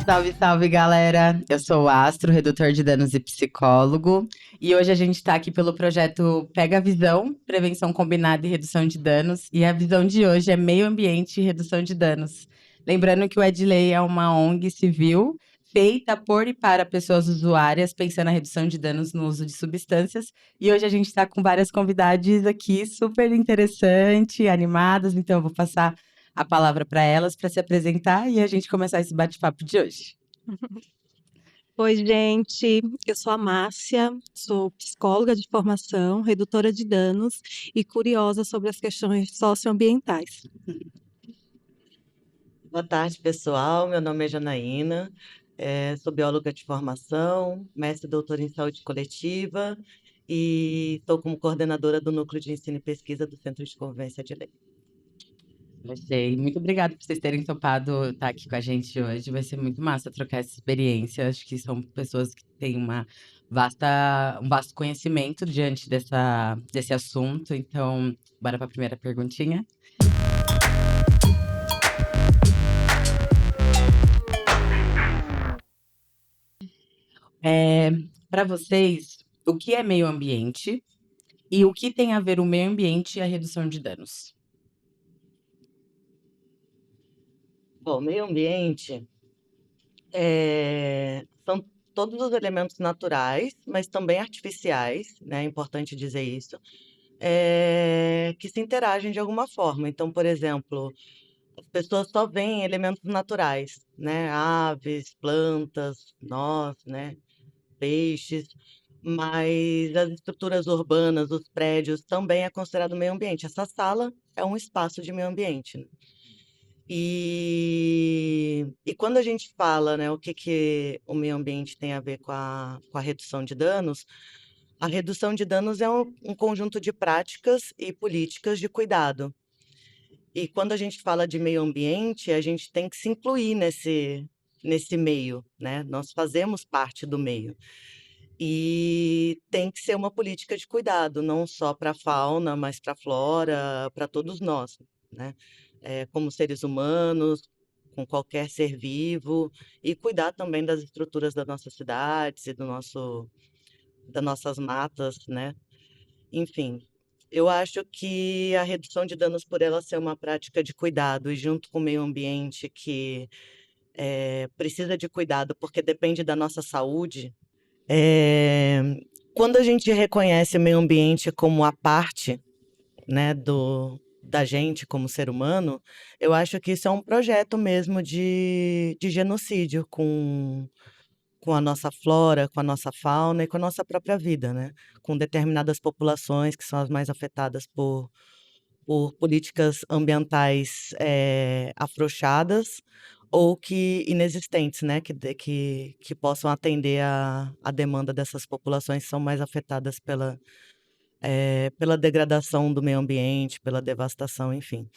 Salve, salve, galera! Eu sou o Astro, redutor de danos e psicólogo. E hoje a gente tá aqui pelo projeto Pega a Visão, Prevenção Combinada e Redução de Danos. E a visão de hoje é meio ambiente e redução de danos. Lembrando que o Edley é uma ONG civil feita por e para pessoas usuárias, pensando na redução de danos no uso de substâncias. E hoje a gente está com várias convidadas aqui super interessantes, animadas. Então eu vou passar a palavra para elas para se apresentar e a gente começar esse bate-papo de hoje. Oi, gente. Eu sou a Márcia, sou psicóloga de formação, redutora de danos e curiosa sobre as questões socioambientais. Boa tarde, pessoal. Meu nome é Janaína, sou bióloga de formação, mestre e doutora em saúde coletiva e estou como coordenadora do Núcleo de Ensino e Pesquisa do Centro de Convivência de Lei. Achei. Muito obrigada por vocês terem topado estar aqui com a gente hoje. Vai ser muito massa trocar essa experiência. Acho que são pessoas que têm um vasto conhecimento diante desse assunto. Então, bora para a primeira perguntinha. Para vocês, o que é meio ambiente e o que tem a ver o meio ambiente e a redução de danos? Bom, meio ambiente são todos os elementos naturais, mas também artificiais, né? É importante dizer isso, que se interagem de alguma forma. Então, por exemplo, as pessoas só veem elementos naturais, né? Aves, plantas, nós, né? Peixes, mas as estruturas urbanas, os prédios, também é considerado meio ambiente. Essa sala é um espaço de meio ambiente, né? E quando a gente fala, né, o que o meio ambiente tem a ver com a redução de danos, a redução de danos é um conjunto de práticas e políticas de cuidado. E quando a gente fala de meio ambiente, a gente tem que se incluir nesse meio, né? Nós fazemos parte do meio. E tem que ser uma política de cuidado, não só para a fauna, mas para a flora, para todos nós, né? Como seres humanos, com qualquer ser vivo, e cuidar também das estruturas das nossas cidades e das nossas matas, né? Enfim, eu acho que a redução de danos, por ela ser uma prática de cuidado e junto com o meio ambiente que precisa de cuidado porque depende da nossa saúde. É, Quando a gente reconhece o meio ambiente como a parte, né, da gente como ser humano, eu acho que isso é um projeto mesmo de genocídio com a nossa flora, com a nossa fauna e com a nossa própria vida, né? Com determinadas populações que são as mais afetadas por políticas ambientais afrouxadas ou que inexistentes, né, que possam atender a demanda dessas populações que são mais afetadas pela degradação do meio ambiente, pela devastação, enfim.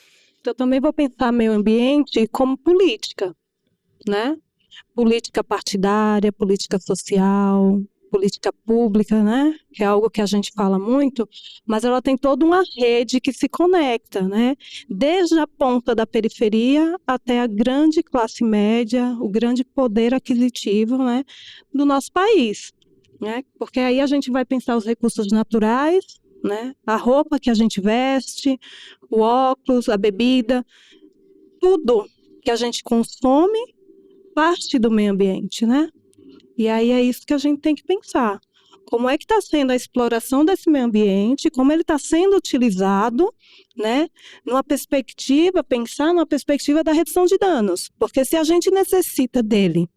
Eu também vou pensar meio ambiente como política, né? Política partidária, política social, política pública, né? Que é algo que a gente fala muito, mas ela tem toda uma rede que se conecta, né? Desde a ponta da periferia até a grande classe média, o grande poder aquisitivo, né, do nosso país, né? Porque aí a gente vai pensar os recursos naturais, né? A roupa que a gente veste, o óculos, a bebida, tudo que a gente consome parte do meio ambiente, né? E aí é isso que a gente tem que pensar. Como é que está sendo a exploração desse meio ambiente, como ele está sendo utilizado, né? Pensar numa perspectiva da redução de danos. Porque se a gente necessita dele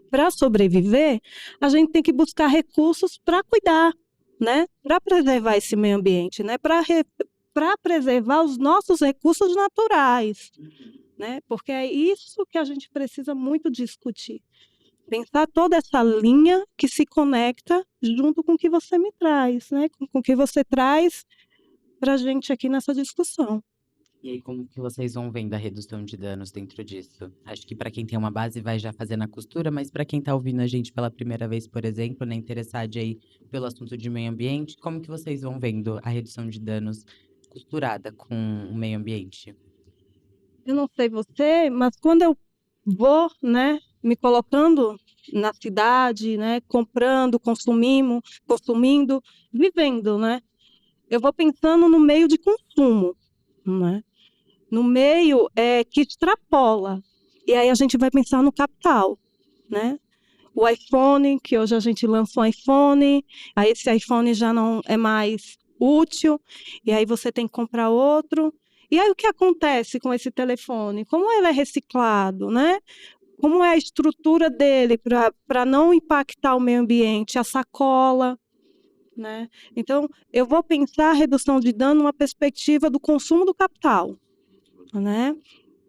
para sobreviver, a gente tem que buscar recursos para cuidar, né? Para preservar esse meio ambiente, né? Para preservar os nossos recursos naturais, né? Porque é isso que a gente precisa muito discutir. Pensar toda essa linha que se conecta junto com o que você me traz, né? Com o que você traz para a gente aqui nessa discussão. E aí, como que vocês vão vendo a redução de danos dentro disso? Acho que para quem tem uma base vai já fazendo a costura, mas para quem está ouvindo a gente pela primeira vez, por exemplo, né, interessado aí pelo assunto de meio ambiente, como que vocês vão vendo a redução de danos costurada com o meio ambiente? Eu não sei você, mas quando eu vou, né, me colocando na cidade, né, comprando, consumindo, vivendo, né? Eu vou pensando no meio de consumo, né? No meio que extrapola. E aí a gente vai pensar no capital, né? O iPhone, que hoje a gente lança um iPhone, aí esse iPhone já não é mais útil, e aí você tem que comprar outro. E aí o que acontece com esse telefone? Como ele é reciclado, né? Como é a estrutura dele para não impactar o meio ambiente, a sacola, né? Então, eu vou pensar a redução de dano numa perspectiva do consumo do capital, né?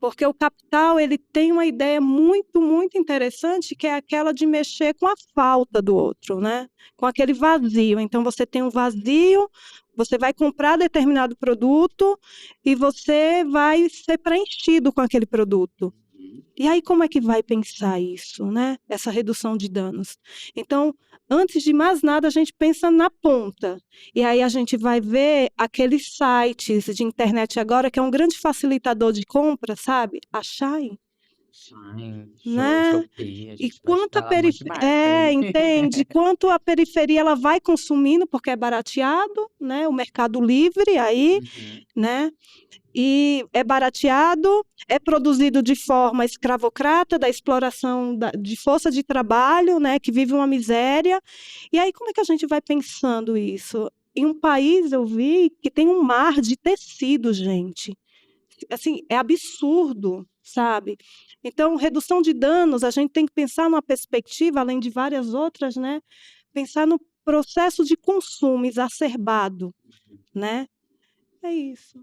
Porque o capital ele tem uma ideia muito, muito interessante, que é aquela de mexer com a falta do outro, né? Com aquele vazio. Então, você tem um vazio, você vai comprar determinado produto e você vai ser preenchido com aquele produto. E aí, como é que vai pensar isso, né? Essa redução de danos. Então, antes de mais nada, a gente pensa na ponta. E aí a gente vai ver aqueles sites de internet agora, que é um grande facilitador de compra, sabe? A Shein, Shine, né? Shopee, a E gente pode quanto a falar um monte de marca aí. entende? Quanto a periferia ela vai consumindo, porque é barateado, né? O Mercado Livre aí, Uhum. né? E é barateado, é produzido de forma escravocrata, da exploração de força de trabalho, né, que vive uma miséria. E aí, como é que a gente vai pensando isso? Em um país, eu vi que tem um mar de tecido, gente. Assim, é absurdo, sabe? Então, redução de danos, a gente tem que pensar numa perspectiva, além de várias outras, né? Pensar no processo de consumo exacerbado, né? É isso.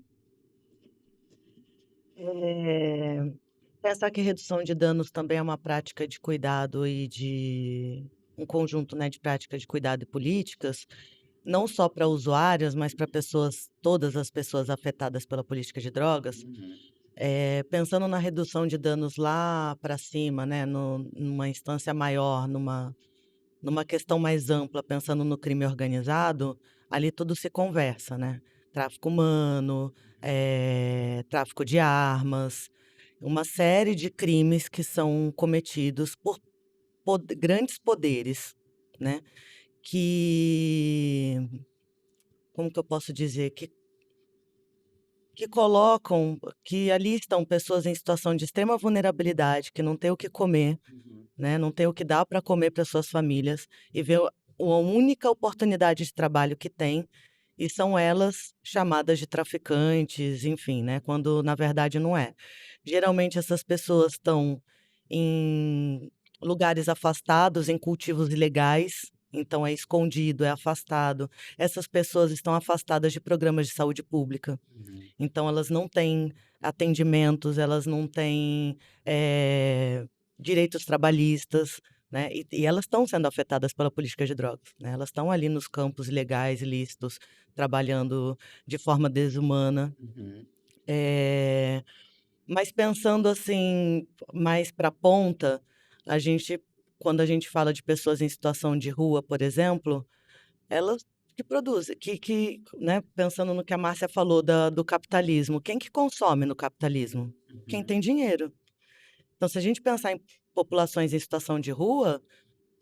Pensar que redução de danos também é uma prática de cuidado e de um conjunto, né, de práticas de cuidado e políticas, não só para usuários, mas para pessoas, todas as pessoas afetadas pela política de drogas. Uhum. Pensando na redução de danos lá para cima, né, numa instância maior, numa questão mais ampla, pensando no crime organizado, ali tudo se conversa, né? Tráfico humano, tráfico de armas, uma série de crimes que são cometidos por grandes poderes, né? Que, como que eu posso dizer? Que colocam, que ali estão pessoas em situação de extrema vulnerabilidade, que não têm o que comer, Uhum. né? Não tem o que dar para comer para suas famílias e vê a única oportunidade de trabalho que tem e são elas chamadas de traficantes, enfim, né? Quando na verdade não é. Geralmente essas pessoas estão em lugares afastados, em cultivos ilegais. Então, é escondido, é afastado. Essas pessoas estão afastadas de programas de saúde pública. Uhum. Então, elas não têm atendimentos, elas não têm direitos trabalhistas, né? E elas estão sendo afetadas pela política de drogas, né? Elas estão ali nos campos ilegais, ilícitos, trabalhando de forma desumana. Uhum. Mas pensando assim, mais para a ponta, quando a gente fala de pessoas em situação de rua, por exemplo, elas que produzem, né, pensando no que a Márcia falou do capitalismo, quem que consome no capitalismo? Quem Uhum. tem dinheiro. Então, se a gente pensar em populações em situação de rua,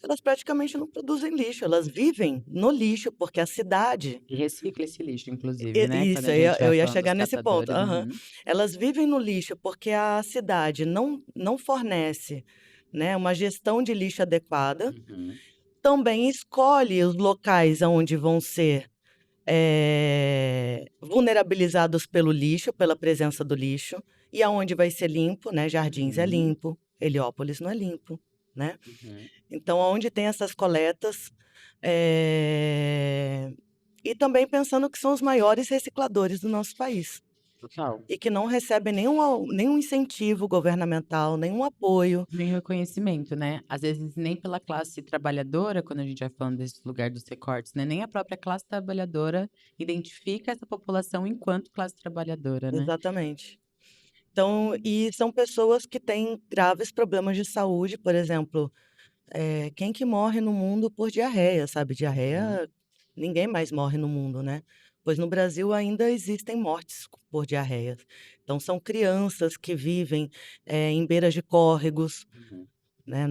elas praticamente não produzem lixo, elas vivem no lixo, porque a cidade. E recicla esse lixo, inclusive, né? Quando Isso, a gente vai eu ia falando dos chegar nesse ponto. catadores. Aham. Uhum. Elas vivem no lixo porque a cidade não fornece, né, uma gestão de lixo adequada. Uhum. Também escolhe os locais onde vão ser vulnerabilizados pelo lixo, pela presença do lixo, e aonde vai ser limpo, né? Jardins é Uhum. limpo, Heliópolis não é limpo, né? Uhum. Então, onde tem essas coletas, e também pensando que são os maiores recicladores do nosso país Total. e que não recebem nenhum incentivo governamental, nenhum apoio. Nem reconhecimento, né? Às vezes nem pela classe trabalhadora, quando a gente vai falando desse lugar dos recortes, né? Nem a própria classe trabalhadora identifica essa população enquanto classe trabalhadora, né? Exatamente. Então, e são pessoas que têm graves problemas de saúde, por exemplo, quem que morre no mundo por diarreia, sabe? Uhum. Diarreia, ninguém mais morre no mundo, né? pois no Brasil ainda existem mortes por diarreia. Então, são crianças que vivem em beiras de córregos, Uhum. né?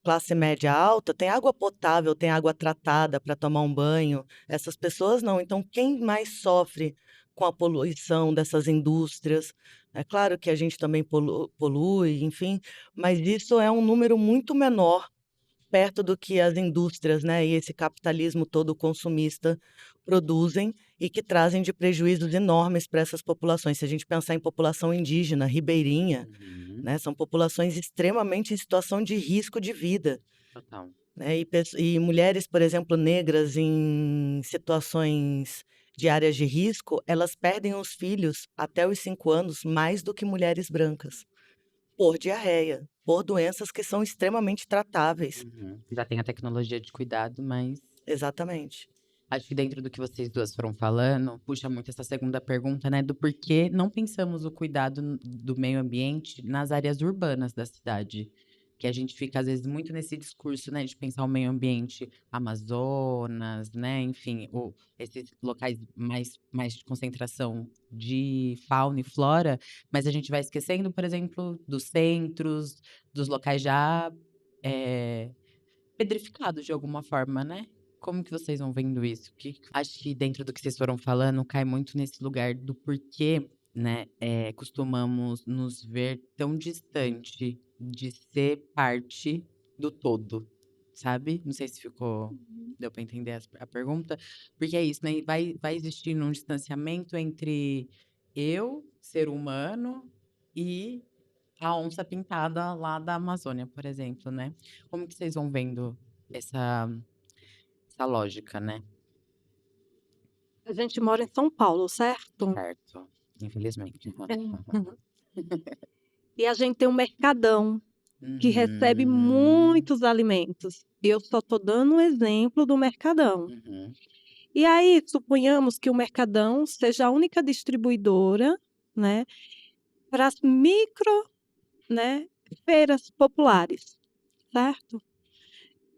Classe média alta tem água potável, tem água tratada para tomar um banho. Essas pessoas não. Então, quem mais sofre com a poluição dessas indústrias? É claro que a gente também polui, enfim, mas isso é um número muito menor perto do que as indústrias, né, e esse capitalismo todo consumista produzem e que trazem de prejuízos enormes para essas populações. Se a gente pensar em população indígena, ribeirinha, Uhum. né, são populações extremamente em situação de risco de vida, Total. né, e mulheres, por exemplo, negras em situações de áreas de risco, elas perdem os filhos até os 5 anos mais do que mulheres brancas, por diarreia, por doenças que são extremamente tratáveis. Uhum. Já tem a tecnologia de cuidado, mas Exatamente. acho que dentro do que vocês duas foram falando, puxa muito essa segunda pergunta, né? Do porquê não pensamos o cuidado do meio ambiente nas áreas urbanas da cidade. Que a gente fica, às vezes, muito nesse discurso, né? De pensar o meio ambiente Amazonas, né? Enfim, esses locais mais de concentração de fauna e flora. Mas a gente vai esquecendo, por exemplo, dos centros, dos locais já pedrificados de alguma forma, né? Como que vocês vão vendo isso? Acho que dentro do que vocês foram falando, cai muito nesse lugar do porquê, né? Costumamos nos ver tão distante de ser parte do todo, sabe? Não sei se deu para entender a pergunta, porque é isso, né? Vai existindo um distanciamento entre eu, ser humano, e a onça pintada lá da Amazônia, por exemplo, né? Como que vocês vão vendo essa, essa lógica, né? A gente mora em São Paulo, certo? Certo. Infelizmente. É. E a gente tem um mercadão que recebe Uhum. muitos alimentos. E eu só estou dando um exemplo do mercadão. Uhum. E aí, suponhamos que o mercadão seja a única distribuidora, né, para as micro, né, feiras populares, certo?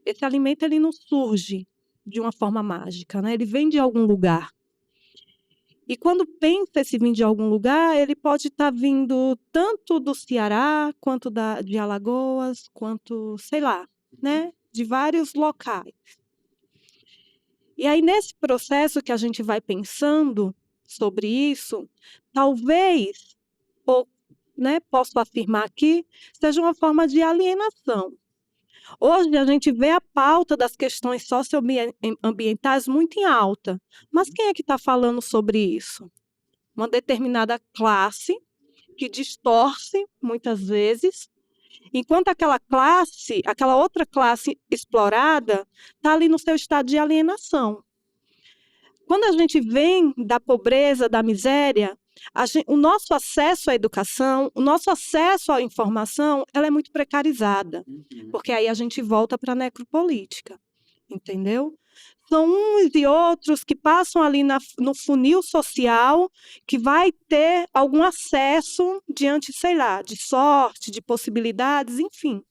Esse alimento ele não surge de uma forma mágica, né? Ele vem de algum lugar. E quando pensa esse vir de algum lugar, ele pode estar vindo tanto do Ceará, quanto de Alagoas, quanto, sei lá, né? De vários locais. E aí, nesse processo que a gente vai pensando sobre isso, talvez, ou, né, posso afirmar aqui, seja uma forma de alienação. Hoje a gente vê a pauta das questões socioambientais muito em alta. Mas quem é que está falando sobre isso? Uma determinada classe que distorce, muitas vezes, enquanto aquela outra classe explorada, está ali no seu estado de alienação. Quando a gente vem da pobreza, da miséria, o nosso acesso à educação, o nosso acesso à informação, ela é muito precarizada, Uhum. porque aí a gente volta para a necropolítica, entendeu? São uns e outros que passam ali no funil social, que vai ter algum acesso diante, sei lá, de sorte, de possibilidades, enfim.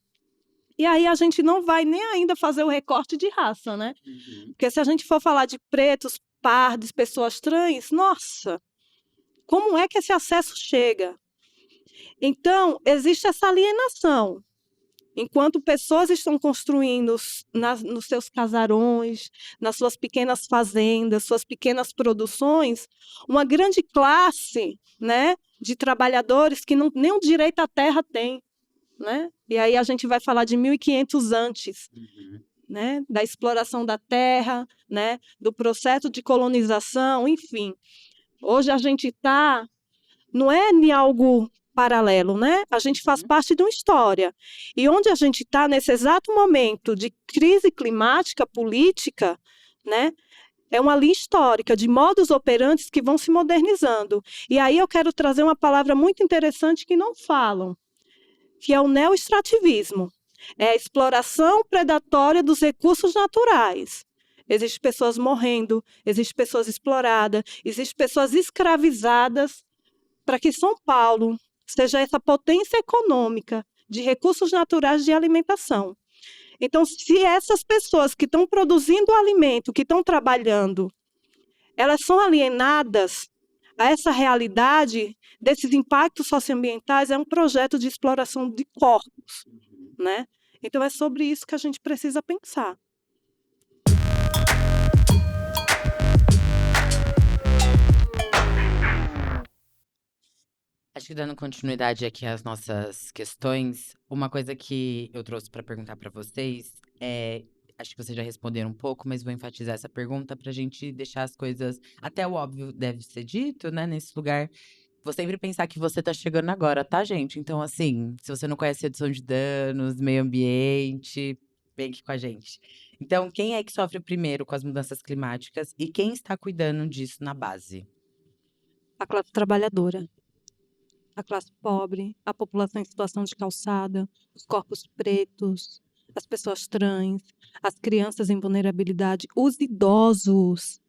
E aí a gente não vai nem ainda fazer o recorte de raça, né? Uhum. Porque se a gente for falar de pretos, pardos, pessoas trans, nossa, como é que esse acesso chega? Então, existe essa alienação. Enquanto pessoas estão construindo nos seus casarões, nas suas pequenas fazendas, suas pequenas produções, uma grande classe, né, de trabalhadores que nem o direito à terra tem. Né? E aí a gente vai falar de 1500 antes, Uhum. né, da exploração da terra, né, do processo de colonização, enfim. Hoje a gente está, não é em algo paralelo, né? A gente faz parte de uma história. E onde a gente está nesse exato momento de crise climática, política, né? É uma linha histórica de modus operantes que vão se modernizando. E aí eu quero trazer uma palavra muito interessante que não falam, que é o neoextrativismo. É a exploração predatória dos recursos naturais. Existem pessoas morrendo, existem pessoas exploradas, existem pessoas escravizadas para que São Paulo seja essa potência econômica de recursos naturais de alimentação. Então, se essas pessoas que estão produzindo o alimento, que estão trabalhando, elas são alienadas a essa realidade desses impactos socioambientais. É um projeto de exploração de corpos, né? Então, é sobre isso que a gente precisa pensar. Acho que dando continuidade aqui às nossas questões, uma coisa que eu trouxe para perguntar para vocês é, acho que vocês já responderam um pouco, mas vou enfatizar essa pergunta para a gente deixar as coisas, até o óbvio deve ser dito, né, nesse lugar. Vou sempre pensar que você tá chegando agora, tá, gente? Então, assim, se você não conhece redução de danos, meio ambiente, vem aqui com a gente. Então, quem é que sofre primeiro com as mudanças climáticas e quem está cuidando disso na base? A classe trabalhadora, a classe pobre, a população em situação de calçada, os corpos pretos, as pessoas trans, as crianças em vulnerabilidade, os idosos.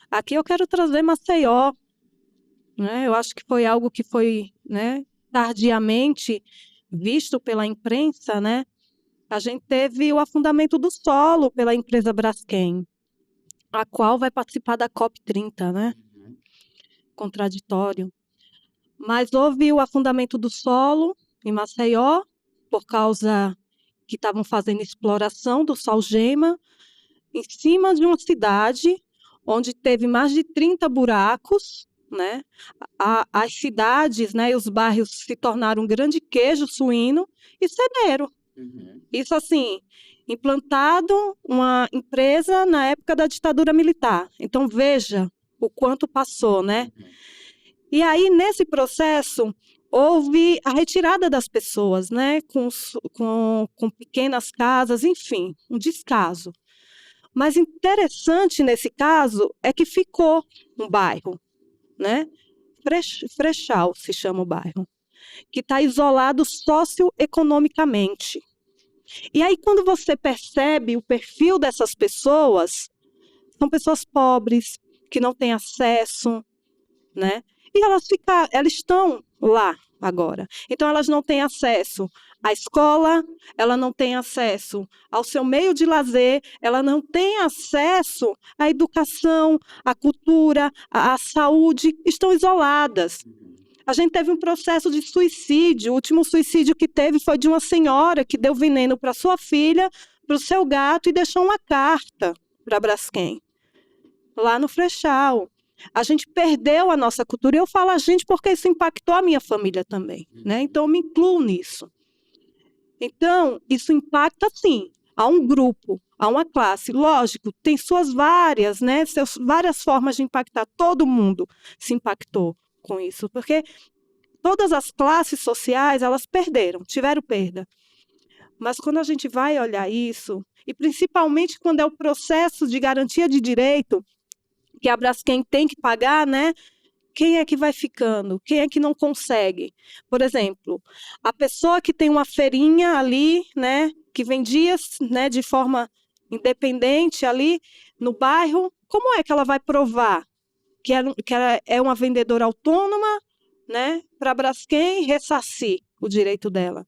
Aqui eu quero trazer Maceió, né? Eu acho que foi algo que foi, né, tardiamente visto pela imprensa, né? A gente teve o afundamento do solo pela empresa Braskem, a qual vai participar da COP30, né? Contraditório. Mas houve o afundamento do solo em Maceió, por causa que estavam fazendo exploração do sal-gema, em cima de uma cidade onde teve mais de 30 buracos, né? As cidades, né, e os bairros se tornaram um grande queijo suíno e cederam. Isso assim, implantado uma empresa na época da ditadura militar. Então veja o quanto passou, né? E aí, nesse processo, houve a retirada das pessoas, né? Com pequenas casas, enfim, um descaso. Mas interessante nesse caso é que ficou um bairro, né? Frechal se chama o bairro, que está isolado socioeconomicamente. E aí, quando você percebe o perfil dessas pessoas, são pessoas pobres, que não têm acesso, né? E elas estão lá agora. Então, elas não têm acesso à escola, ela não tem acesso ao seu meio de lazer, ela não tem acesso à educação, à cultura, à saúde, estão isoladas. A gente teve um processo de suicídio. O último suicídio que teve foi de uma senhora que deu veneno para sua filha, para o seu gato e deixou uma carta para Braskem, lá no Frechal. A gente perdeu a nossa cultura. E eu falo a gente porque isso impactou a minha família também, né? Então, eu me incluo nisso. Então, isso impacta, sim, a um grupo, a uma classe. Lógico, tem suas várias, né? Várias formas de impactar. Todo mundo se impactou com isso, porque todas as classes sociais, elas perderam, tiveram perda. Mas quando a gente vai olhar isso, e principalmente quando é o processo de garantia de direito, que a Braskem tem que pagar, né? Quem é que vai ficando? Quem é que não consegue? Por exemplo, a pessoa que tem uma feirinha ali, né, que vendia, né, de forma independente ali no bairro, como é que ela vai provar que ela é uma vendedora autônoma, né, para a Braskem ressarcir o direito dela?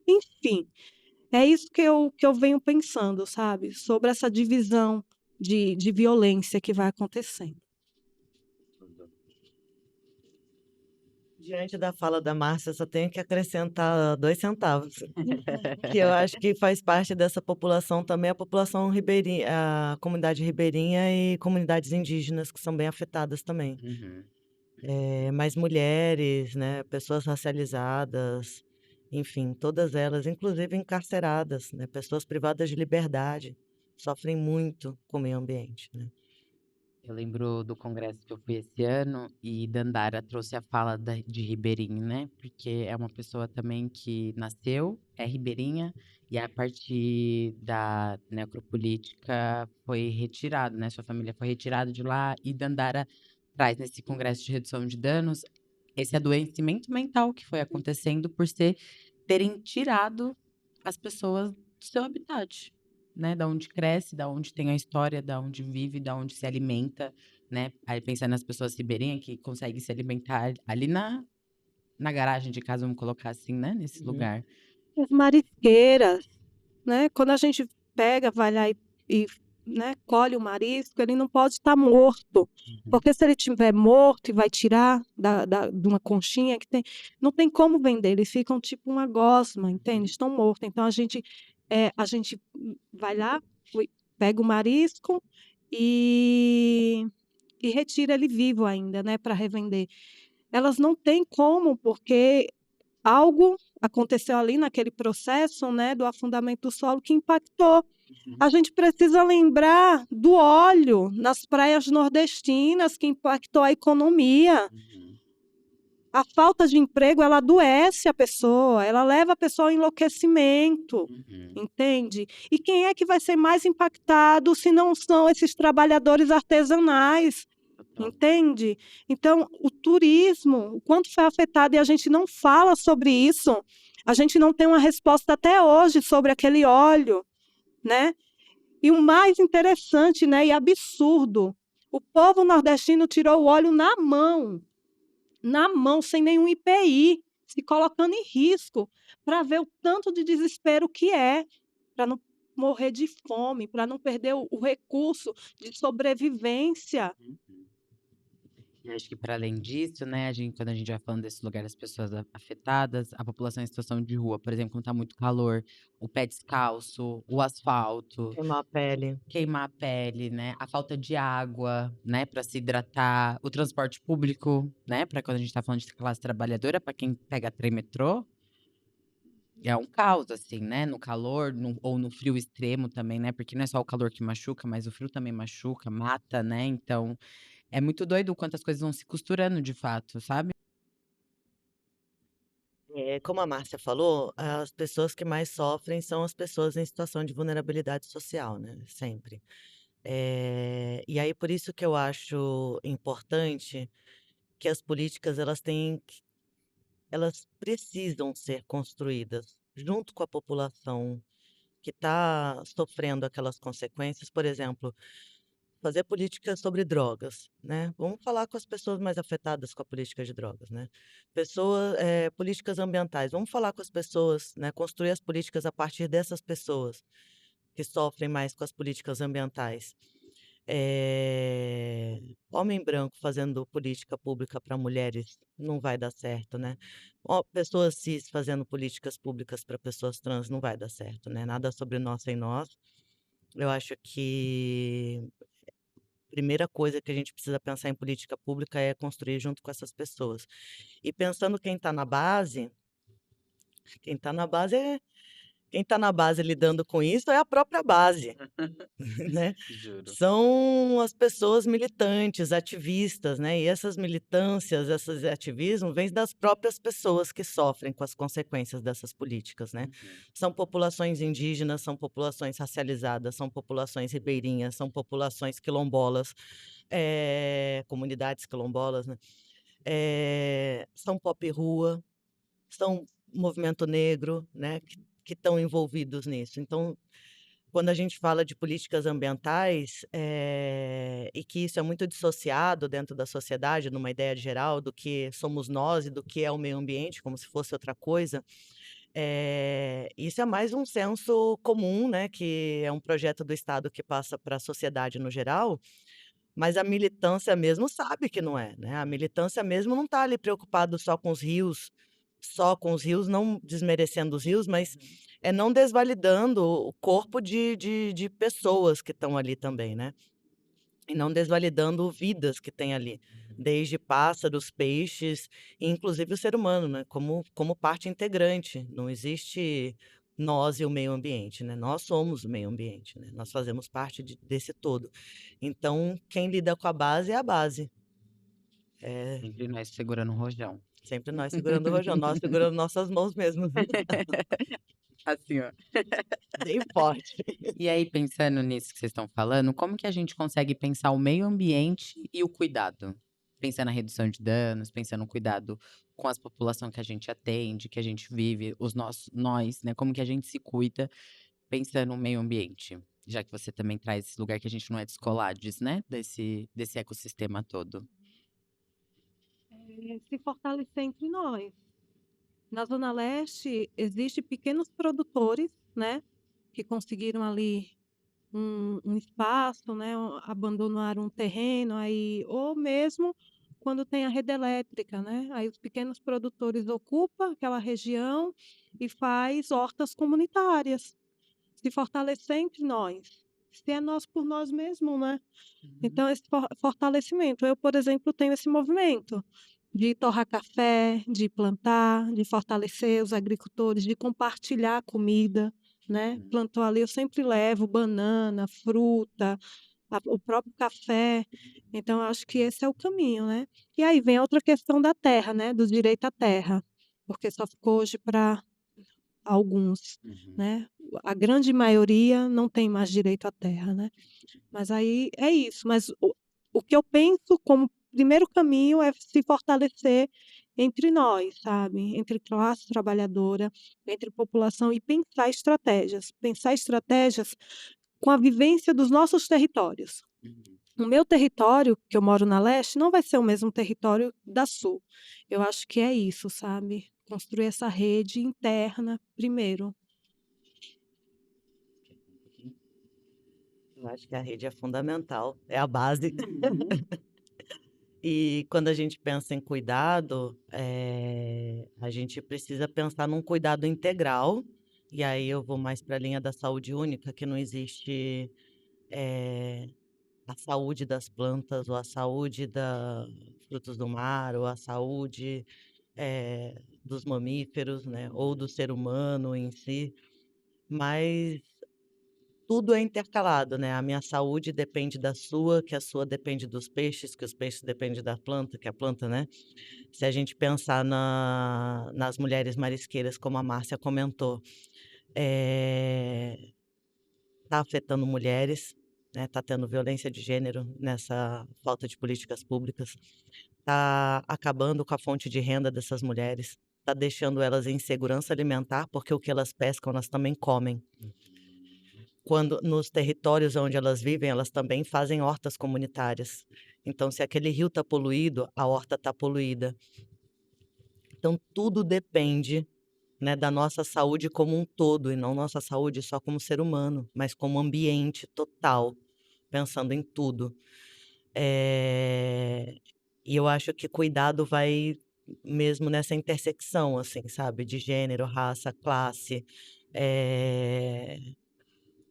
Enfim, é isso que eu venho pensando, sabe? Sobre essa divisão de violência que vai acontecendo. Diante da fala da Márcia, só tenho que acrescentar 2 centavos, que eu acho que faz parte dessa população também, a população ribeirinha, a comunidade ribeirinha e comunidades indígenas, que são bem afetadas também. Mais mulheres, né, pessoas racializadas, enfim, todas elas, inclusive encarceradas, né, pessoas privadas de liberdade, sofrem muito com o meio ambiente, né. Eu lembro do congresso que eu fui esse ano e Dandara trouxe a fala de Ribeirinho, né? Porque é uma pessoa também que nasceu, é ribeirinha, e a partir da necropolítica foi retirado, né? Sua família foi retirada de lá e Dandara traz nesse congresso de redução de danos esse adoecimento mental que foi acontecendo por terem tirado as pessoas do seu habitat, né? Da onde cresce, da onde tem a história, da onde vive, da onde se alimenta, né? Aí pensando nas pessoas ribeirinhas que conseguem se alimentar ali na garagem de casa, vamos colocar assim, né? Nesse lugar. As marisqueiras, né? Quando a gente pega, vai lá e né, colhe o marisco, ele não pode estar morto. Uhum. Porque se ele estiver morto e vai tirar de uma conchinha que tem, não tem como vender, eles ficam tipo uma gosma, entende? Estão mortos. Então a gente vai lá, pega o marisco e, e retira ele vivo ainda, né, para revender. Elas não têm como, porque algo aconteceu ali naquele processo, né, do afundamento do solo que impactou. A gente precisa lembrar do óleo nas praias nordestinas que impactou a economia. Uhum. A falta de emprego, ela adoece a pessoa, ela leva a pessoa ao enlouquecimento, Uhum. entende? E quem é que vai ser mais impactado se não são esses trabalhadores artesanais? Total. Entende? Então, o turismo, o quanto foi afetado e a gente não fala sobre isso. A gente não tem uma resposta até hoje sobre aquele óleo, né? E o mais interessante, né, e absurdo, o povo nordestino tirou o óleo na mão, sem nenhum IPI, se colocando em risco, para ver o tanto de desespero que é, para não morrer de fome, para não perder o recurso de sobrevivência. Uhum. E acho que para além disso, né, quando a gente vai falando desse lugar das pessoas afetadas, a população em situação de rua, por exemplo, quando tá muito calor, o pé descalço, o asfalto, Queimar a pele. queimar a pele, né, a falta de água, né, para se hidratar, o transporte público, né, para quando a gente tá falando de classe trabalhadora, para quem pega trem, metrô, é um caos, assim, né, no calor, ou no frio extremo também, né, porque não é só o calor que machuca, mas o frio também machuca, mata, né, então é muito doido o quanto as coisas vão se costurando de fato, sabe? Como a Márcia falou, as pessoas que mais sofrem são as pessoas em situação de vulnerabilidade social, né? Sempre. E aí, por isso que eu acho importante que as políticas elas precisam ser construídas junto com a população que está sofrendo aquelas consequências. Por exemplo, fazer políticas sobre drogas, né? Vamos falar com as pessoas mais afetadas com a política de drogas, né? Políticas ambientais. Vamos falar com as pessoas, né? Construir as políticas a partir dessas pessoas que sofrem mais com as políticas ambientais. Homem branco fazendo política pública para mulheres não vai dar certo, né? Pessoas cis fazendo políticas públicas para pessoas trans não vai dar certo, né? Nada sobre nós sem nós. Eu acho que primeira coisa que a gente precisa pensar em política pública é construir junto com essas pessoas. E pensando quem está na base quem está na base lidando com isso é a própria base, né? Juro. São as pessoas militantes, ativistas, né? E essas militâncias, esses ativismos, vêm das próprias pessoas que sofrem com as consequências dessas políticas, né? Uhum. São populações indígenas, são populações racializadas, são populações ribeirinhas, são populações quilombolas, comunidades quilombolas, né? São pop rua, são movimento negro, né? Que estão envolvidos nisso. Então, quando a gente fala de políticas ambientais, e que isso é muito dissociado dentro da sociedade, numa ideia geral do que somos nós e do que é o meio ambiente, como se fosse outra coisa, isso é mais um senso comum, né, que é um projeto do Estado que passa para a sociedade no geral, mas a militância mesmo sabe que não é, né? A militância mesmo não está ali preocupado só com os rios, não desmerecendo os rios, mas é não desvalidando o corpo de pessoas que estão ali também, né? E não desvalidando vidas que tem ali, desde pássaros, peixes, e inclusive o ser humano, né? Como parte integrante. Não existe nós e o meio ambiente, né? Nós somos o meio ambiente, né? Nós fazemos parte desse todo. Então, quem lida com a base é a base. Sempre nós segurando o rojão. Sempre nós segurando o rojão, nós segurando nossas mãos mesmo, Assim, ó. bem forte. E aí, pensando nisso que vocês estão falando, como que a gente consegue pensar o meio ambiente e o cuidado? Pensando na redução de danos, pensando no cuidado com as populações que a gente atende, que a gente vive, nós, né? Como que a gente se cuida pensando no meio ambiente? Já que você também traz esse lugar que a gente não é descolades, né? Desse ecossistema todo. Se fortalecer entre nós. Na Zona Leste, existem pequenos produtores, né, que conseguiram ali um espaço, né, abandonar um terreno, aí, ou mesmo quando tem a rede elétrica, né, aí os pequenos produtores ocupam aquela região e faz hortas comunitárias, se fortalecer entre nós, se é nós por nós mesmos, né. Uhum. Então esse fortalecimento, eu, por exemplo, tenho esse movimento de torrar café, de plantar, de fortalecer os agricultores, de compartilhar comida, né. Uhum. Plantou ali, eu sempre levo banana, fruta, o próprio café, então eu acho que esse é o caminho, né. E aí vem outra questão da terra, né, do direito à terra, porque só ficou hoje para alguns, Uhum. né. A grande maioria não tem mais direito à terra, né. Mas aí é isso, mas o que eu penso como primeiro caminho é se fortalecer entre nós, sabe, entre classe trabalhadora, entre população e pensar estratégias com a vivência dos nossos territórios. Uhum. O meu território, que eu moro na leste, não vai ser o mesmo território da sul. Eu acho que é isso, sabe, construir essa rede interna primeiro. Eu acho que a rede é fundamental, é a base. Uhum. E quando a gente pensa em cuidado, a gente precisa pensar num cuidado integral, e aí eu vou mais para a linha da saúde única, que não existe, a saúde das plantas ou a saúde da frutos do mar ou a saúde, dos mamíferos, né, ou do ser humano em si, mas tudo é intercalado, né, a minha saúde depende da sua, que a sua depende dos peixes, que os peixes dependem da planta, que a planta, né. Se a gente pensar nas mulheres marisqueiras, como a Márcia comentou, está afetando mulheres, né, está tendo violência de gênero nessa falta de políticas públicas, está acabando com a fonte de renda dessas mulheres, está deixando elas em insegurança alimentar, porque o que elas pescam, elas também comem. Quando nos territórios onde elas vivem, elas também fazem hortas comunitárias. Então, se aquele rio está poluído, a horta está poluída. Então, tudo depende, né, da nossa saúde como um todo, e não nossa saúde só como ser humano, mas como ambiente total, pensando em tudo. E eu acho que cuidado vai mesmo nessa intersecção, assim, sabe, de gênero, raça, classe, eh,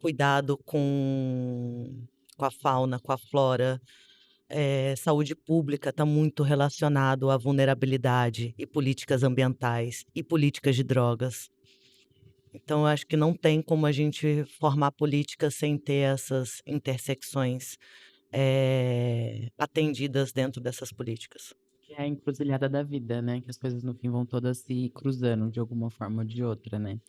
cuidado com a fauna, com a flora, saúde pública está muito relacionado à vulnerabilidade e políticas ambientais e políticas de drogas. Então, eu acho que não tem como a gente formar políticas sem ter essas intersecções, atendidas dentro dessas políticas. Que é a encruzilhada da vida, né, que as coisas no fim vão todas se cruzando de alguma forma ou de outra, né.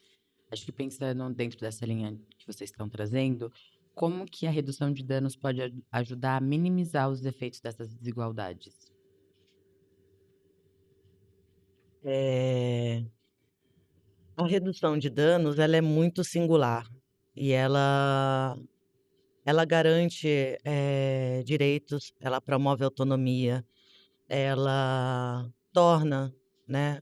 Acho que pensando dentro dessa linha que vocês estão trazendo, como que a redução de danos pode ajudar a minimizar os efeitos dessas desigualdades? Eh, a redução de danos, ela é muito singular e ela garante, direitos, ela promove autonomia, ela torna, né,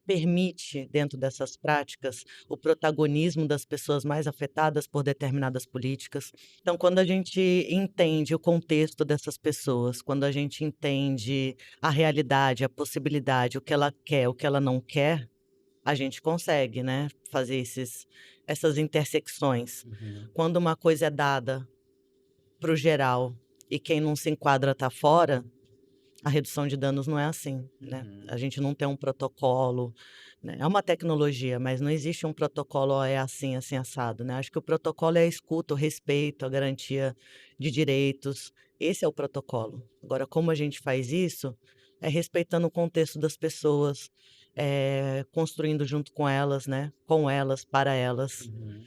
permite dentro dessas práticas o protagonismo das pessoas mais afetadas por determinadas políticas. Então, quando a gente entende o contexto dessas pessoas, quando a gente entende a realidade, a possibilidade, o que ela quer, o que ela não quer, a gente consegue, né, fazer essas intersecções. Uhum. Quando uma coisa é dada para o geral e quem não se enquadra está fora, a redução de danos não é assim, né. Uhum. A gente não tem um protocolo, né, é uma tecnologia, mas não existe um protocolo, ó, é assim, assim, assado, né. Acho que o protocolo é a escuta, o respeito, a garantia de direitos, esse é o protocolo. Agora como a gente faz isso, é respeitando o contexto das pessoas, construindo junto com elas, né, com elas, para elas. Uhum.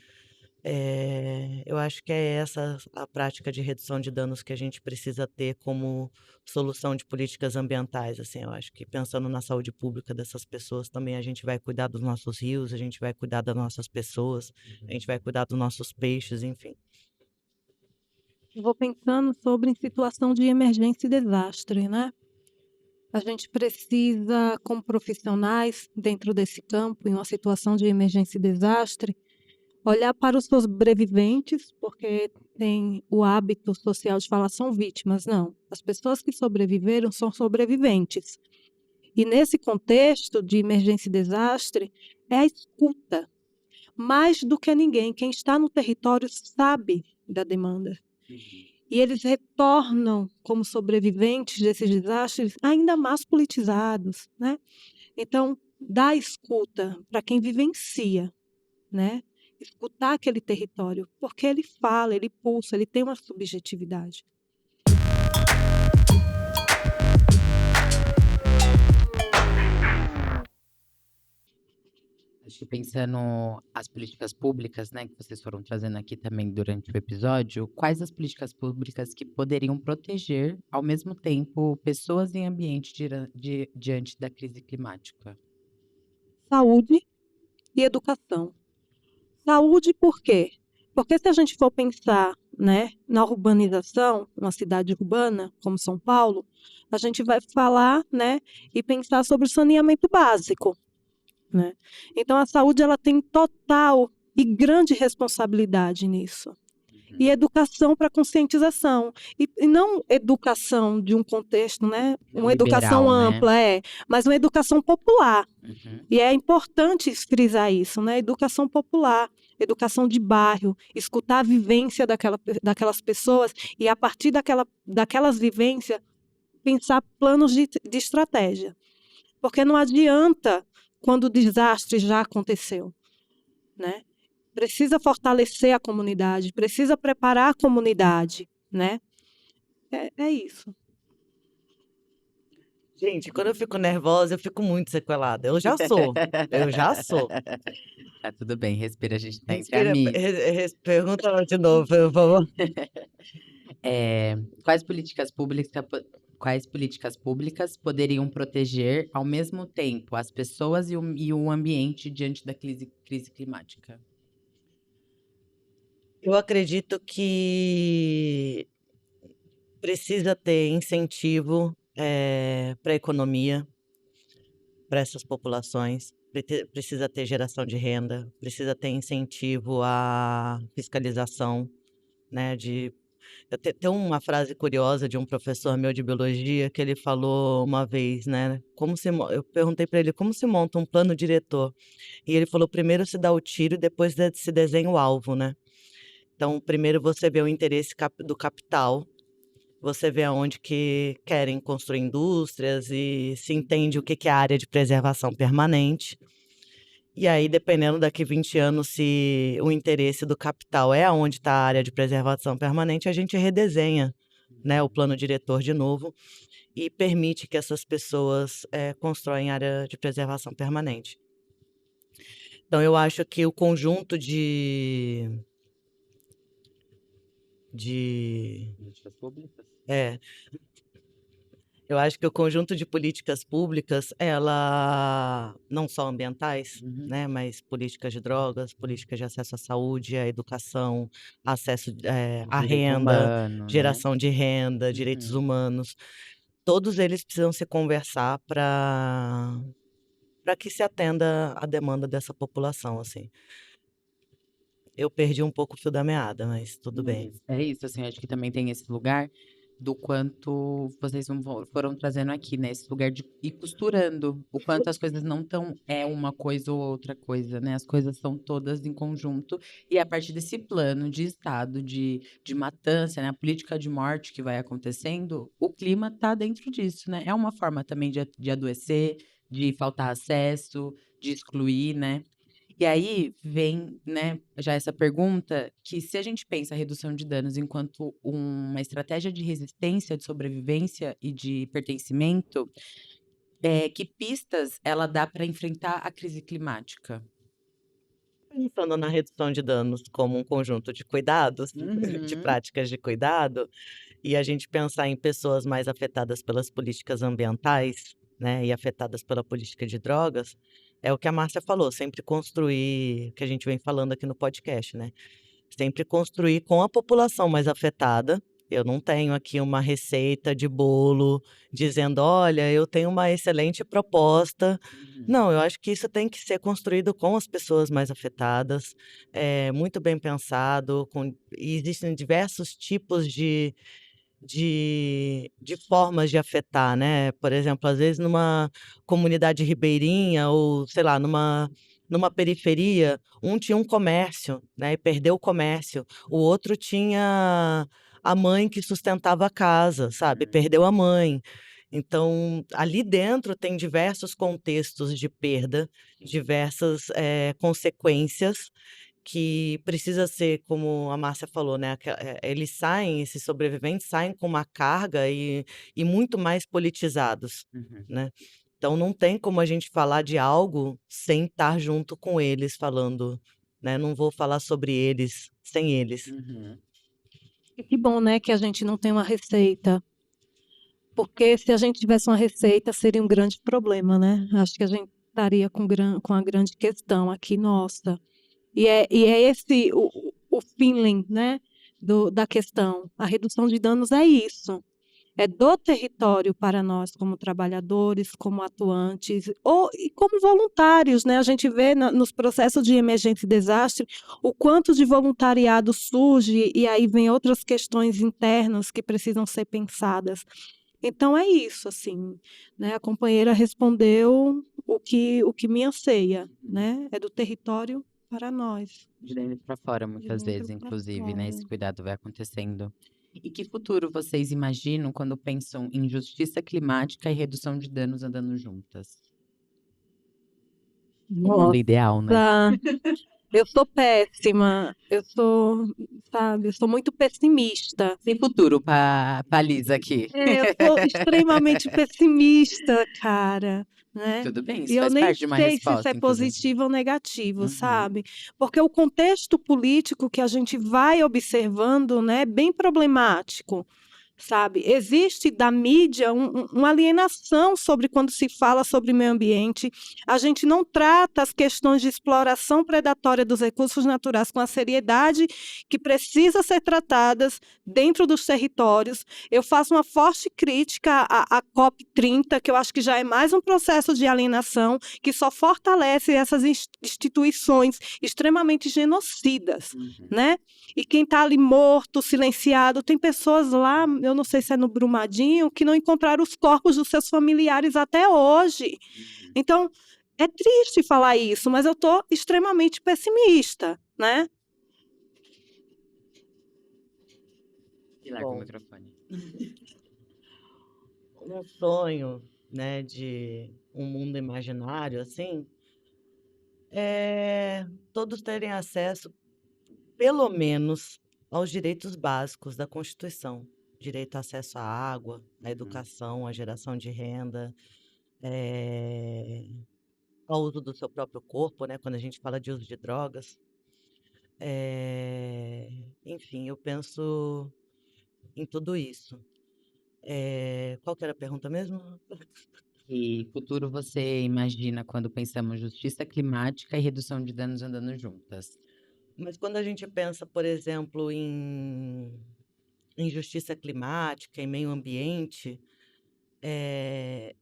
Eu acho que é essa a prática de redução de danos que a gente precisa ter como solução de políticas ambientais, assim, eu acho que pensando na saúde pública dessas pessoas também a gente vai cuidar dos nossos rios, a gente vai cuidar das nossas pessoas, a gente vai cuidar dos nossos peixes, enfim. Eu vou pensando sobre em situação de emergência e desastre, né. A gente precisa, como profissionais dentro desse campo, em uma situação de emergência e desastre, Olhar para os sobreviventes, porque tem o hábito social de falar são vítimas. Não, as pessoas que sobreviveram são sobreviventes. E nesse contexto de emergência e desastre, é a escuta. Mais do que ninguém, quem está no território sabe da demanda. E eles retornam como sobreviventes desses desastres ainda mais politizados, né? Então, dá escuta para quem vivencia, né? Escutar aquele território, porque ele fala, ele pulsa, ele tem uma subjetividade. Acho que pensando as políticas públicas, né, que vocês foram trazendo aqui também durante o episódio, quais as políticas públicas que poderiam proteger, ao mesmo tempo, pessoas em ambiente diante da crise climática? Saúde e educação. Saúde por quê? Porque se a gente for pensar, né, na urbanização, uma cidade urbana como São Paulo, a gente vai falar, né, e pensar sobre o saneamento básico, né? Então a saúde ela tem total e grande responsabilidade nisso. E educação para conscientização. E não educação de um contexto, né? Uma educação Liberal, né? ampla, mas uma educação popular. Uhum. E é importante frisar isso, né? Educação popular, educação de bairro, escutar a vivência daquelas pessoas e, a partir daquelas vivências, pensar planos de estratégia. Porque não adianta quando o desastre já aconteceu, né? Precisa fortalecer a comunidade, precisa preparar a comunidade, né? É isso. Gente, quando eu fico nervosa, eu fico muito sequelada. Eu já sou. Eu já sou. Tá tudo bem, respira, a gente tá entre Respira, amigos. pergunta de novo, por favor. Quais políticas públicas poderiam proteger, ao mesmo tempo, as pessoas e o ambiente diante da crise climática? Eu acredito que precisa ter incentivo para a economia, para essas populações. Precisa ter geração de renda, precisa ter incentivo à fiscalização, né? Tem uma frase curiosa de um professor meu de biologia que ele falou uma vez, né? Eu perguntei para ele como se monta um plano diretor. E ele falou: primeiro se dá o tiro e depois se desenha o alvo, né? Então, primeiro você vê o interesse do capital, você vê aonde que querem construir indústrias e se entende o que que é a área de preservação permanente. E aí, dependendo daqui 20 anos, se o interesse do capital é aonde está a área de preservação permanente, a gente redesenha, né, o plano diretor de novo e permite que essas pessoas constroem área de preservação permanente. Então, eu acho que o conjunto Políticas públicas? Eu acho que o conjunto de políticas públicas, ela não só ambientais, Uhum. né, mas políticas de drogas, políticas de acesso à saúde, à educação, acesso à Direito renda, humano, né? geração de renda, direitos Uhum. humanos, todos eles precisam se conversar para que se atenda à demanda dessa população, assim. Eu perdi um pouco o fio da meada, mas tudo bem. Mas é isso, assim, acho que também tem esse lugar do quanto vocês foram trazendo aqui, né? Esse lugar de ir costurando. O quanto as coisas não tão uma coisa ou outra coisa, né? As coisas são todas em conjunto. E a partir desse plano de Estado, de matança, né? A política de morte que vai acontecendo, o clima tá dentro disso, né? É uma forma também de adoecer, de faltar acesso, de excluir, né? E aí vem, né, já essa pergunta que se a gente pensa a redução de danos enquanto uma estratégia de resistência, de sobrevivência e de pertencimento, que pistas ela dá para enfrentar a crise climática? Pensando na redução de danos como um conjunto de cuidados, de Uhum. práticas de cuidado, e a gente pensar em pessoas mais afetadas pelas políticas ambientais, né, e afetadas pela política de drogas, é o que a Márcia falou, sempre construir, que a gente vem falando aqui no podcast, né? Sempre construir com a população mais afetada, Eu não tenho aqui uma receita de bolo dizendo: "Olha, eu tenho uma excelente proposta". Não, eu acho que isso tem que ser construído com as pessoas mais afetadas, muito bem pensado, e existem diversos tipos de formas de afetar, né. Por exemplo, às vezes numa comunidade ribeirinha ou, sei lá, numa periferia, um tinha um comércio, né, e perdeu o comércio, o outro tinha a mãe que sustentava a casa, sabe, perdeu a mãe. Então, ali dentro tem diversos contextos de perda, diversas, consequências que precisa ser, como a Márcia falou, né, eles saem, esses sobreviventes saem com uma carga e muito mais politizados, Uhum. né. Então não tem como a gente falar de algo sem estar junto com eles falando, né, não vou falar sobre eles sem eles. Uhum. E que bom, né, que a gente não tem uma receita, porque se a gente tivesse uma receita seria um grande problema, né? Acho que a gente estaria com a grande questão aqui, nossa. E é esse o feeling, né, da questão. A redução de danos é isso. É do território para nós, como trabalhadores, como atuantes, e como voluntários, né? A gente vê nos processos de emergência e desastre o quanto de voluntariado surge, e aí vem outras questões internas que precisam ser pensadas. Então é isso, assim, né? A companheira respondeu o que me anseia, né? É do território para nós, De dentro para fora, de muitas dentro vezes, para inclusive, né? Esse fora. cuidado vai acontecendo. E que futuro vocês imaginam quando pensam em justiça climática e redução de danos andando juntas? O mundo ideal, né? Nossa, eu sou péssima, sabe, eu sou muito pessimista. Sem futuro pra Lisa aqui. Eu sou extremamente pessimista, cara, né? Tudo bem, E isso eu faz nem parte de uma sei se isso é resposta, inclusive. positivo ou negativo, Uhum. sabe? Porque o contexto político que a gente vai observando, né, é bem problemático. Sabe, existe da mídia uma alienação sobre quando se fala sobre meio ambiente. A gente não trata as questões de exploração predatória dos recursos naturais com a seriedade que precisa ser tratadas dentro dos territórios. Eu faço uma forte crítica à COP30, que eu acho que já é mais um processo de alienação que só fortalece essas instituições extremamente genocidas, Uhum. né? E quem está ali morto, silenciado, tem pessoas lá, eu não sei se é no Brumadinho, que não encontraram os corpos dos seus familiares até hoje. Uhum. Então, é triste falar isso, mas eu estou extremamente pessimista, né? E larga o Bom, microfone. um sonho, né, de um mundo imaginário, assim, é todos terem acesso, pelo menos, aos direitos básicos da Constituição. Direito ao acesso à água, à Uhum. educação, à geração de renda, eh, ao uso do seu próprio corpo, né, quando a gente fala de uso de drogas. Enfim, eu penso em tudo isso. Qual que era a pergunta mesmo? Que futuro você imagina quando pensamos justiça climática e redução de danos andando juntas? Mas quando a gente pensa, por exemplo, em justiça climática, em meio ambiente, eh,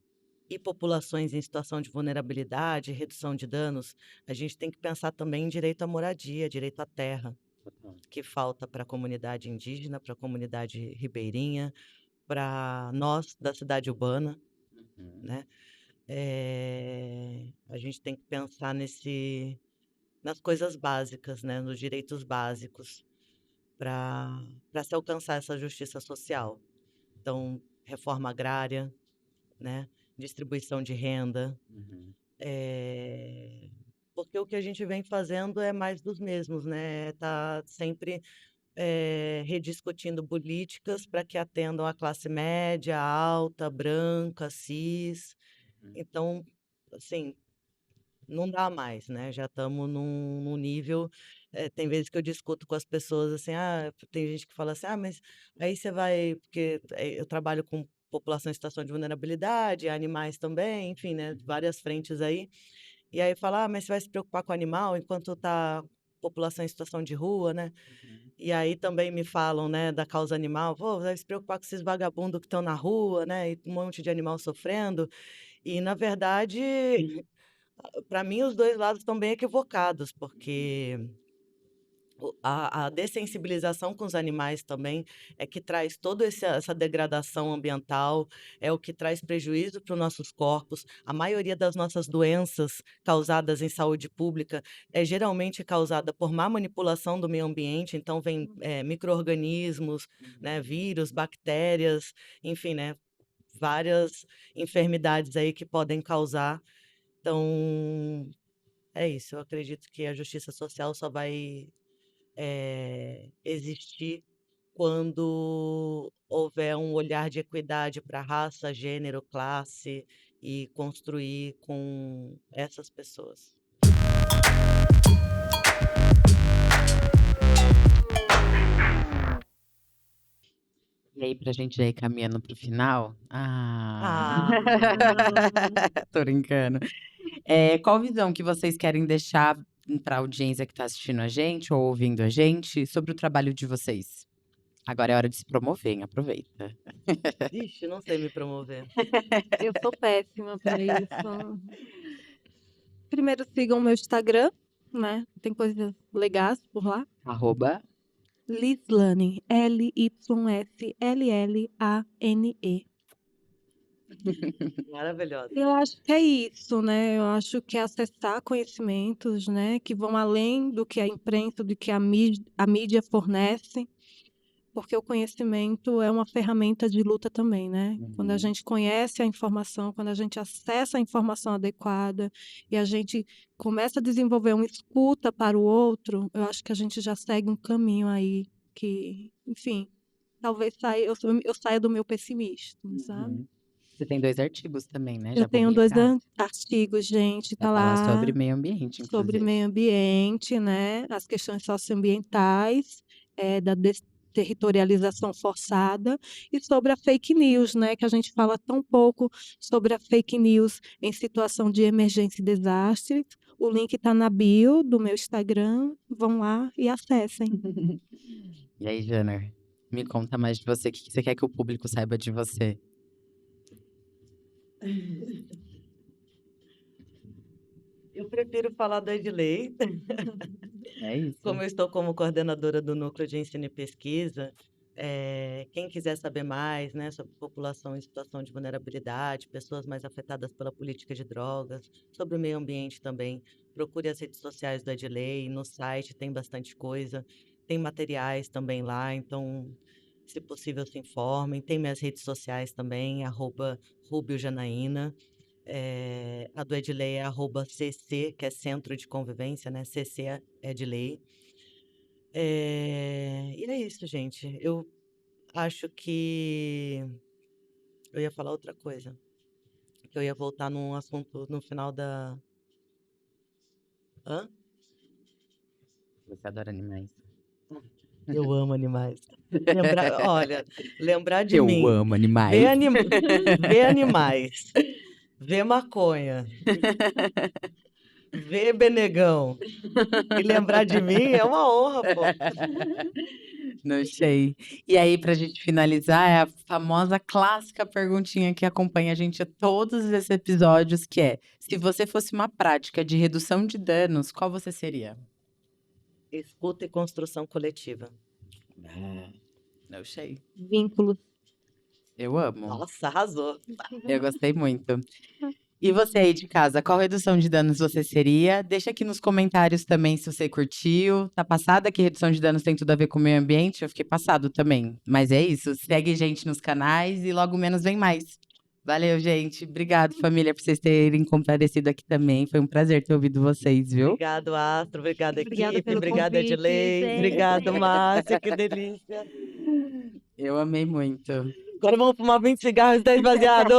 e populações em situação de vulnerabilidade, redução de danos, a gente tem que pensar também em direito à moradia, direito à terra, que falta para a comunidade indígena, para a comunidade ribeirinha, para nós da cidade urbana, Uhum. né? A gente tem que pensar nas coisas básicas, né? Nos direitos básicos para se alcançar essa justiça social. Então, reforma agrária, né? Distribuição de renda, Uhum. porque o que a gente vem fazendo é mais dos mesmos, né? Tá sempre rediscutindo políticas para que atendam a classe média, alta, branca, cis. Uhum. Então, assim, não dá mais, né? Já estamos num nível. Tem vezes que eu discuto com as pessoas assim, tem gente que fala assim, mas aí você vai, porque eu trabalho com população em situação de vulnerabilidade, animais também, enfim, né? Várias frentes aí. E aí fala, mas você vai se preocupar com o animal enquanto está população em situação de rua, né? E aí também me falam, né, da causa animal. Pô, vai se preocupar com esses vagabundos que estão na rua, né? E um monte de animal sofrendo. E, na verdade, para mim, os dois lados estão bem equivocados, porque a dessensibilização com os animais também é que traz toda essa degradação ambiental, é o que traz prejuízo para os nossos corpos. A maioria das nossas doenças causadas em saúde pública é geralmente causada por má manipulação do meio ambiente, então vem micro-organismos, né, vírus, bactérias, enfim, né, várias enfermidades aí que podem causar. Então, é isso. Eu acredito que a justiça social só vai existir quando houver um olhar de equidade para raça, gênero, classe e construir com essas pessoas. E aí, pra gente já ir caminhando pro final. Tô brincando. Qual visão que vocês querem deixar para a audiência que está assistindo a gente ou ouvindo a gente sobre o trabalho de vocês? Agora é hora de se promover, hein? Aproveita. Vixe, não sei me promover. Eu sou péssima para isso. Primeiro sigam o meu Instagram, né? Tem coisas legais por lá. @ Lyslane, Lyslane. Maravilhosa. Eu acho que é isso, né? Eu acho que é acessar conhecimentos, né, que vão além do que a imprensa, do que a mídia fornece, porque o conhecimento é uma ferramenta de luta também, né? Quando a gente conhece a informação, quando a gente acessa a informação adequada e a gente começa a desenvolver uma escuta para o outro, eu acho que a gente já segue um caminho aí que, enfim, talvez eu saia do meu pessimismo, sabe? Você tem 2 artigos também, né? Eu Já tenho 2 publicados. artigos, gente, tá Vai falar lá sobre meio ambiente, sobre inclusive. meio ambiente, né? As questões socioambientais, da territorialização forçada e sobre a fake news, né? Que a gente fala tão pouco sobre a fake news em situação de emergência e desastre. O link está na bio do meu Instagram. Vão lá e acessem. E aí, Janer, me conta mais de você. O que você quer que o público saiba de você? Eu prefiro falar da Edilei. É isso. Como eu estou como coordenadora do Núcleo de Ensino e Pesquisa, quem quiser saber mais, né, sobre população em situação de vulnerabilidade, pessoas mais afetadas pela política de drogas, sobre o meio ambiente também, procure as redes sociais do Edilei, no site tem bastante coisa, tem materiais também lá, então, se possível, se informem. Tem minhas redes sociais também, @rubiojanaína. A do Edilei é @cc, que é Centro de Convivência, né? CC Edilei. E é isso, gente. Eu acho que eu ia falar outra coisa. Que eu ia voltar num assunto no final da. Hã? Você adora animais. Eu amo animais. Olha, lembrar de Eu mim. amo animais. Ver animais. Ver maconha. Ver Benegão. E lembrar de mim é uma honra, pô. Não sei. E aí, pra gente finalizar, é a famosa clássica perguntinha que acompanha a gente a todos esses episódios, que é: se você fosse uma prática de redução de danos, qual você seria? Escuta e construção coletiva. Não sei. Vínculos. Eu amo. Nossa, arrasou. Eu gostei muito. E você aí de casa, qual redução de danos você seria? Deixa aqui nos comentários também se você curtiu. Tá passada que redução de danos tem tudo a ver com o meio ambiente? Eu fiquei passado também. Mas é isso, segue gente nos canais e logo menos vem mais. Valeu, gente. Obrigado, família, por vocês terem comparecido aqui também. Foi um prazer ter ouvido vocês, viu? Obrigado, Astro. Obrigada, Obrigada equipe. pelo Obrigada, convite, Edilei. gente. Obrigado, Márcia. Que delícia. Eu amei muito. Agora vamos fumar 20 cigarros e 10 baseado.